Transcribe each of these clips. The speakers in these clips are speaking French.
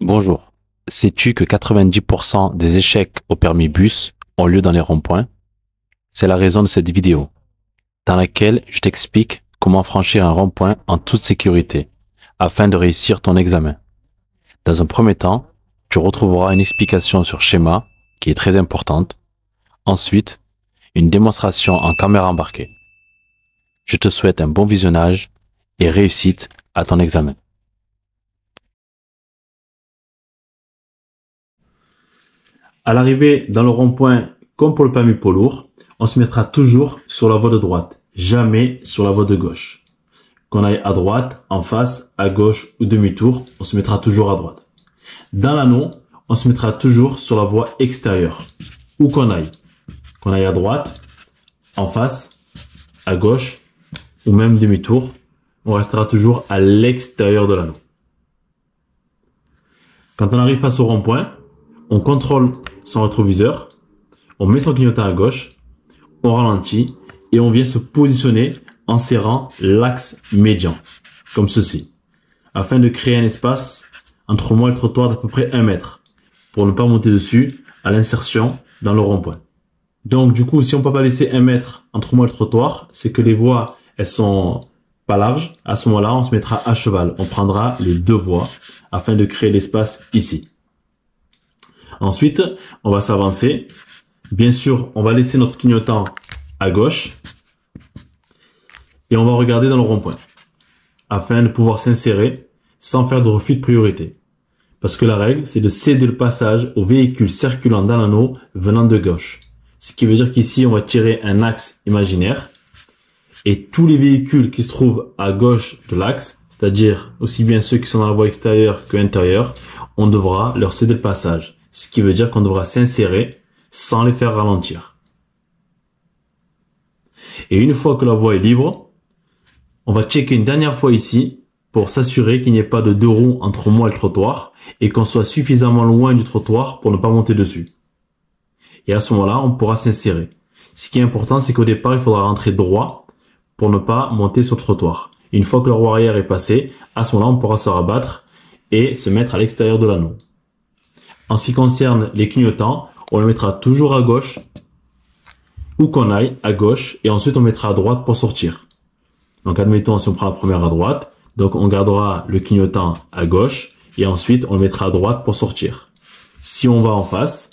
Bonjour. Sais-tu que 90% des échecs au permis bus ont lieu dans les ronds-points? C'est la raison de cette vidéo, dans laquelle je t'explique comment franchir un rond-point en toute sécurité, afin de réussir ton examen. Dans un premier temps, tu retrouveras une explication sur schéma, qui est très importante. Ensuite, une démonstration en caméra embarquée. Je te souhaite un bon visionnage et réussite à ton examen. À l'arrivée dans le rond-point, comme pour le permis poids lourd, on se mettra toujours sur la voie de droite, jamais sur la voie de gauche. Qu'on aille à droite, en face, à gauche ou demi-tour, on se mettra toujours à droite. Dans l'anneau, on se mettra toujours sur la voie extérieure. Où qu'on aille à droite, en face, à gauche ou même demi-tour, on restera toujours à l'extérieur de l'anneau. Quand on arrive face au rond-point, on contrôle son rétroviseur, on met son clignotant à gauche, on ralentit et on vient se positionner en serrant l'axe médian, comme ceci, afin de créer un espace entre moi et le trottoir d'à peu près 1 mètre, pour ne pas monter dessus à l'insertion dans le rond-point. Donc du coup, si on ne peut pas laisser 1 mètre entre moi et le trottoir, c'est que les voies, elles sont pas larges. À ce moment-là, on se mettra à cheval. On prendra les 2 voies afin de créer l'espace ici. Ensuite, on va s'avancer. Bien sûr, on va laisser notre clignotant à gauche et on va regarder dans le rond-point afin de pouvoir s'insérer sans faire de refus de priorité. Parce que la règle, c'est de céder le passage aux véhicules circulant dans l'anneau venant de gauche. Ce qui veut dire qu'ici, on va tirer un axe imaginaire et tous les véhicules qui se trouvent à gauche de l'axe, c'est-à-dire aussi bien ceux qui sont dans la voie extérieure que intérieure, on devra leur céder le passage. Ce qui veut dire qu'on devra s'insérer sans les faire ralentir. Et une fois que la voie est libre, on va checker une dernière fois ici pour s'assurer qu'il n'y ait pas de 2 roues entre moi et le trottoir et qu'on soit suffisamment loin du trottoir pour ne pas monter dessus. Et à ce moment-là, on pourra s'insérer. Ce qui est important, c'est qu'au départ, il faudra rentrer droit pour ne pas monter sur le trottoir. Une fois que le roue arrière est passé, à ce moment-là, on pourra se rabattre et se mettre à l'extérieur de l'anneau. En ce qui concerne les clignotants, on le mettra toujours à gauche, où qu'on aille, à gauche, et ensuite on mettra à droite pour sortir. Donc admettons, si on prend la première à droite, donc on gardera le clignotant à gauche, et ensuite on le mettra à droite pour sortir. Si on va en face,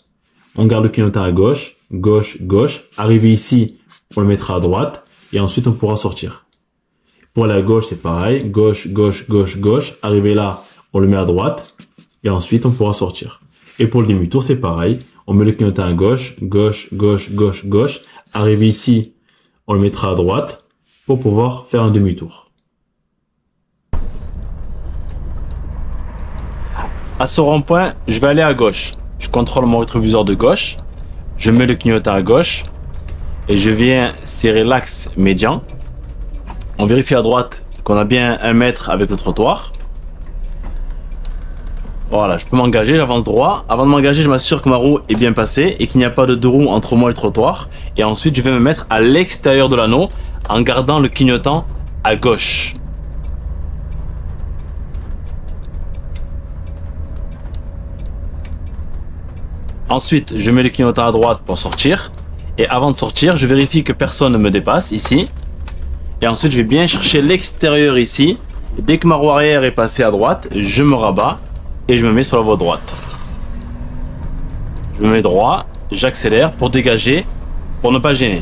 on garde le clignotant à gauche, gauche, gauche, arrivé ici, on le mettra à droite, et ensuite on pourra sortir. Pour aller à gauche, c'est pareil, gauche, gauche, gauche, gauche, arrivé là, on le met à droite, et ensuite on pourra sortir. Et pour le demi-tour, c'est pareil. On met le clignotant à gauche, gauche, gauche, gauche, gauche. Arrivé ici, on le mettra à droite pour pouvoir faire un demi-tour. À ce rond-point, je vais aller à gauche. Je contrôle mon rétroviseur de gauche. Je mets le clignotant à gauche et je viens serrer l'axe médian. On vérifie à droite qu'on a bien 1 mètre avec le trottoir. Voilà, je peux m'engager, j'avance droit. Avant de m'engager, je m'assure que ma roue est bien passée et qu'il n'y a pas de 2 roues entre moi et le trottoir. Et ensuite, je vais me mettre à l'extérieur de l'anneau en gardant le clignotant à gauche. Ensuite, je mets le clignotant à droite pour sortir. Et avant de sortir, je vérifie que personne ne me dépasse ici. Et ensuite, je vais bien chercher l'extérieur ici. Et dès que ma roue arrière est passée à droite, je me rabats. Et je me mets sur la voie droite. Je me mets droit, j'accélère pour dégager, pour ne pas gêner.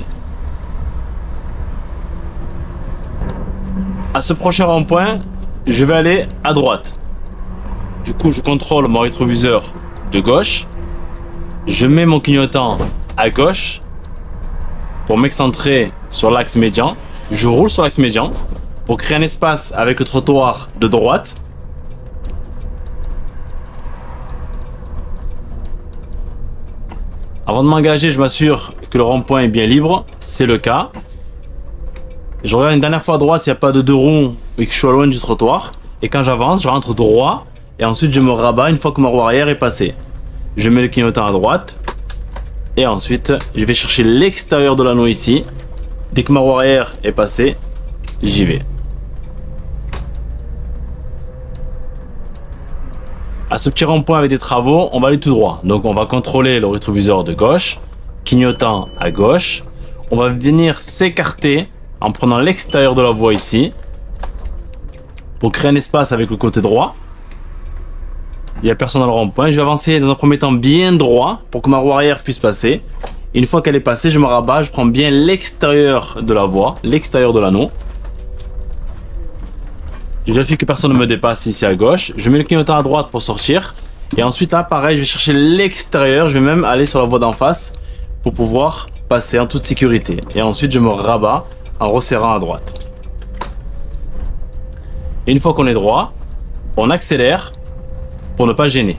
À ce prochain rond-point, je vais aller à droite. Du coup, je contrôle mon rétroviseur de gauche. Je mets mon clignotant à gauche pour m'excentrer sur l'axe médian. Je roule sur l'axe médian pour créer un espace avec le trottoir de droite. Avant de m'engager, je m'assure que le rond-point est bien libre. C'est le cas. Je regarde une dernière fois à droite s'il n'y a pas de 2 roues et que je sois loin du trottoir. Et quand j'avance, je rentre droit. Et ensuite, je me rabats une fois que ma roue arrière est passée. Je mets le clignotant à droite. Et ensuite, je vais chercher l'extérieur de l'anneau ici. Dès que ma roue arrière est passée, j'y vais. À ce petit rond-point avec des travaux, on va aller tout droit. Donc on va contrôler le rétroviseur de gauche, clignotant à gauche. On va venir s'écarter en prenant l'extérieur de la voie ici pour créer un espace avec le côté droit. Il n'y a personne dans le rond-point. Je vais avancer dans un premier temps bien droit pour que ma roue arrière puisse passer. Et une fois qu'elle est passée, je me rabats, je prends bien l'extérieur de la voie, l'extérieur de l'anneau. Je vérifie que personne ne me dépasse ici à gauche. Je mets le clignotant à droite pour sortir. Et ensuite là, pareil, je vais chercher l'extérieur. Je vais même aller sur la voie d'en face pour pouvoir passer en toute sécurité. Et ensuite, je me rabats en resserrant à droite. Et une fois qu'on est droit, on accélère pour ne pas gêner.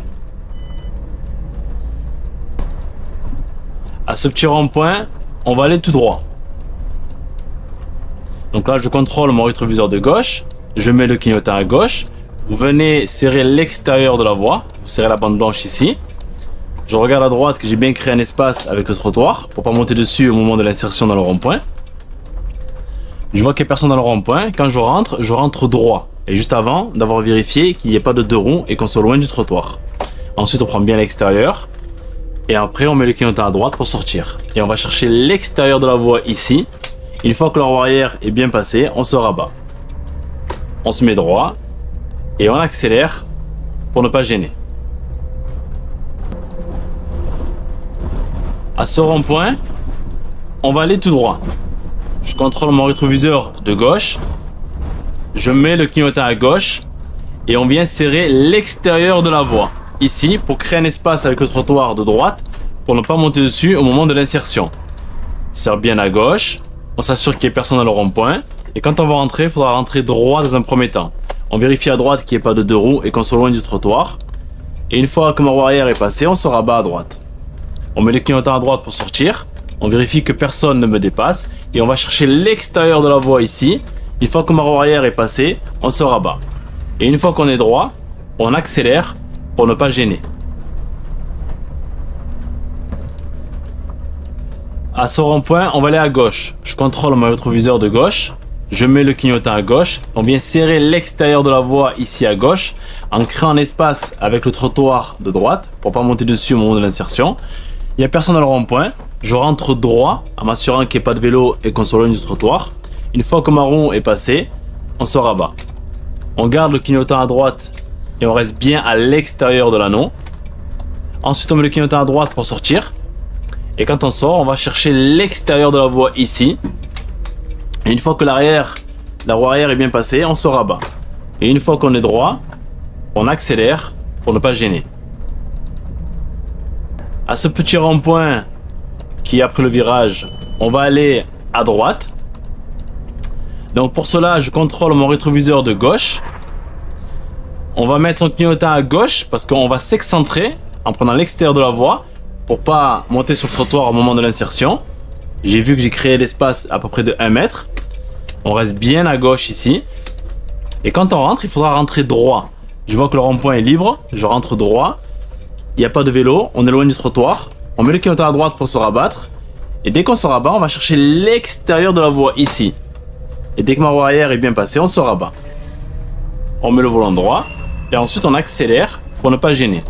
À ce petit rond-point, on va aller tout droit. Donc là, je contrôle mon rétroviseur de gauche. Je mets le clignotant à gauche. Vous venez serrer l'extérieur de la voie. Vous serrez la bande blanche ici. Je regarde à droite que j'ai bien créé un espace avec le trottoir pour ne pas monter dessus au moment de l'insertion dans le rond-point. Je vois qu'il n'y a personne dans le rond-point. Quand je rentre droit. Et juste avant d'avoir vérifié qu'il n'y ait pas de deux roues et qu'on soit loin du trottoir. Ensuite, on prend bien l'extérieur. Et après, on met le clignotant à droite pour sortir. Et on va chercher l'extérieur de la voie ici. Une fois que la roue arrière est bien passée, on se rabat. On se met droit et on accélère pour ne pas gêner. À ce rond-point, on va aller tout droit. Je contrôle mon rétroviseur de gauche. Je mets le clignotant à gauche et on vient serrer l'extérieur de la voie ici pour créer un espace avec le trottoir de droite pour ne pas monter dessus au moment de l'insertion. Serre bien à gauche. On s'assure qu'il n'y ait personne dans le rond-point. Et quand on va rentrer, il faudra rentrer droit dans un premier temps. On vérifie à droite qu'il n'y ait pas de deux roues et qu'on soit loin du trottoir. Et une fois que ma roue arrière est passée, on se rabat à droite. On met le clignotant à droite pour sortir. On vérifie que personne ne me dépasse. Et on va chercher l'extérieur de la voie ici. Une fois que ma roue arrière est passée, on se rabat. Et une fois qu'on est droit, on accélère pour ne pas gêner. À ce rond-point, on va aller à gauche. Je contrôle mon rétroviseur de gauche. Je mets le clignotant à gauche. On vient serrer l'extérieur de la voie ici à gauche en créant un espace avec le trottoir de droite pour ne pas monter dessus au moment de l'insertion. Il n'y a personne dans le rond-point. Je rentre droit en m'assurant qu'il n'y ait pas de vélo et qu'on soit loin du trottoir. Une fois que ma roue est passée, on se rabat. On garde le clignotant à droite et on reste bien à l'extérieur de l'anneau. Ensuite, on met le clignotant à droite pour sortir. Et quand on sort, on va chercher l'extérieur de la voie ici. Et une fois que la roue arrière est bien passée, on se rabat. Et une fois qu'on est droit, on accélère pour ne pas gêner. À ce petit rond-point qui est après le virage, on va aller à droite. Donc pour cela, je contrôle mon rétroviseur de gauche. On va mettre son clignotant à gauche parce qu'on va s'excentrer en prenant l'extérieur de la voie pour pas monter sur le trottoir au moment de l'insertion. J'ai vu que j'ai créé l'espace à peu près de 1 mètre. On reste bien à gauche ici. Et quand on rentre, il faudra rentrer droit. Je vois que le rond-point est libre. Je rentre droit. Il n'y a pas de vélo. On est loin du trottoir. On met le clignotant à droite pour se rabattre. Et dès qu'on se rabat, on va chercher l'extérieur de la voie ici. Et dès que ma roue arrière est bien passée, on se rabat. On met le volant droit. Et ensuite, on accélère pour ne pas gêner.